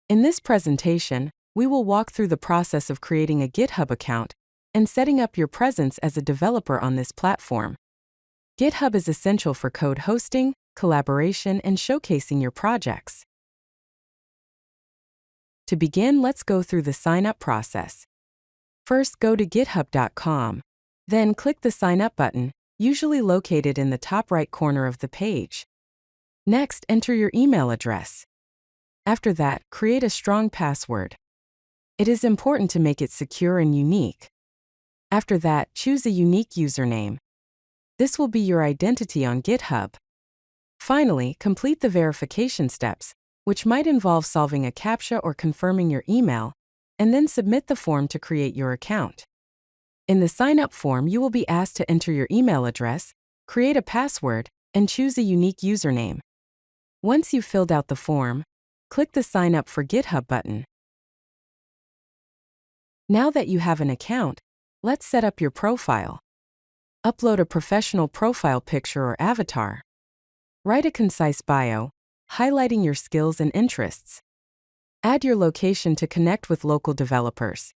In this presentation, we will walk through the process of creating a GitHub account and setting up your presence as a developer on this platform. GitHub is essential for code hosting, collaboration, and showcasing your projects. To begin, let's go through the sign-up process. First, go to github.com. Then click the Sign Up button, usually located in the top right corner of the page. Next, enter your email address. After that, create a strong password. It is important to make it secure and unique. After that, choose a unique username. This will be your identity on GitHub. Finally, complete the verification steps, which might involve solving a CAPTCHA or confirming your email, and then submit the form to create your account. In the sign-up form, you will be asked to enter your email address, create a password, and choose a unique username. Once you've filled out the form, click the Sign Up for GitHub button. Now that you have an account, let's set up your profile. Upload a professional profile picture or avatar. Write a concise bio, highlighting your skills and interests. Add your location to connect with local developers.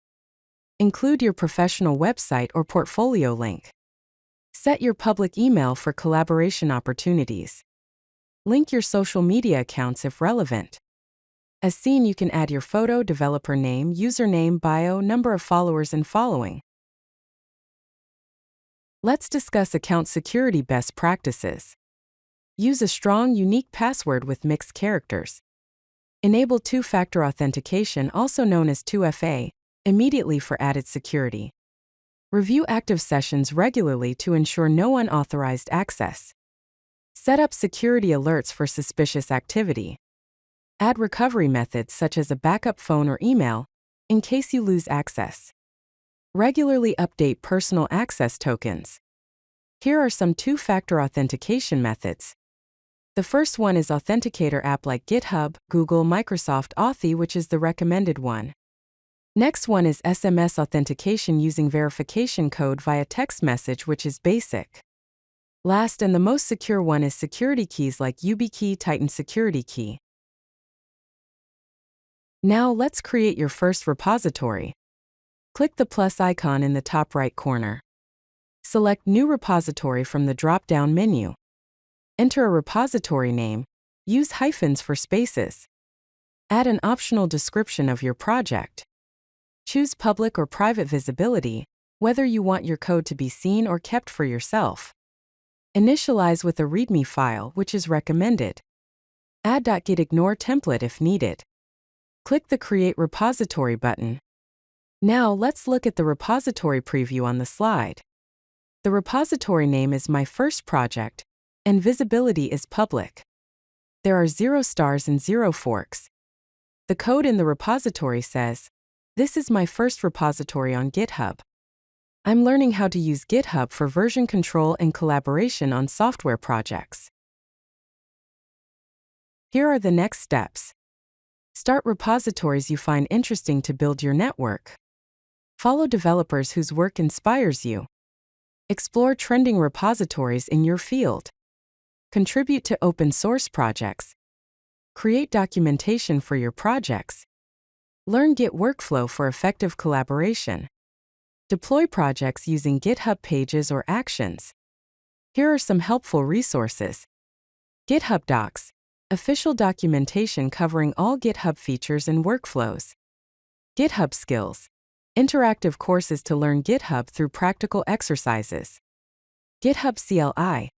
Include your professional website or portfolio link. Set your public email for collaboration opportunities. Link your social media accounts if relevant. As seen, you can add your photo, developer name, username, bio, number of followers, and following. Let's discuss account security best practices. Use a strong, unique password with mixed characters. Enable two-factor authentication, also known as 2FA, immediately for added security. Review active sessions regularly to ensure no unauthorized access. Set up security alerts for suspicious activity. Add recovery methods such as a backup phone or email, in case you lose access. Regularly update personal access tokens. Here are some two-factor authentication methods. The first one is Authenticator app like GitHub, Google, Microsoft Authy, which is the recommended one. Next one is SMS authentication using verification code via text message, which is basic. Last and the most secure one is security keys like YubiKey, Titan Security Key. Now let's create your first repository. Click the plus icon in the top right corner. Select New Repository from the drop-down menu. Enter a repository name. Use hyphens for spaces. Add an optional description of your project. Choose public or private visibility, whether you want your code to be seen or kept for yourself. Initialize with a README file, which is recommended. Add .gitignore template if needed. Click the Create Repository button. Now let's look at the repository preview on the slide. The repository name is My First Project, and visibility is public. There are 0 stars and 0 forks. The code in the repository says, "This is my first repository on GitHub. I'm learning how to use GitHub for version control and collaboration on software projects." Here are the next steps. Start repositories you find interesting to build your network. Follow developers whose work inspires you. Explore trending repositories in your field. Contribute to open source projects. Create documentation for your projects. Learn Git workflow for effective collaboration. Deploy projects using GitHub pages or actions. Here are some helpful resources. GitHub Docs, official documentation covering all GitHub features and workflows. GitHub Skills, interactive courses to learn GitHub through practical exercises. GitHub CLI,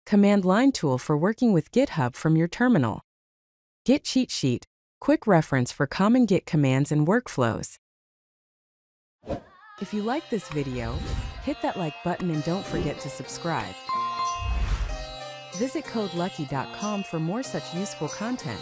command line tool for working with GitHub from your terminal. Git Cheat Sheet, quick reference for common Git commands and workflows. If you like this video, hit that like button and don't forget to subscribe. Visit codelucky.com for more such useful content.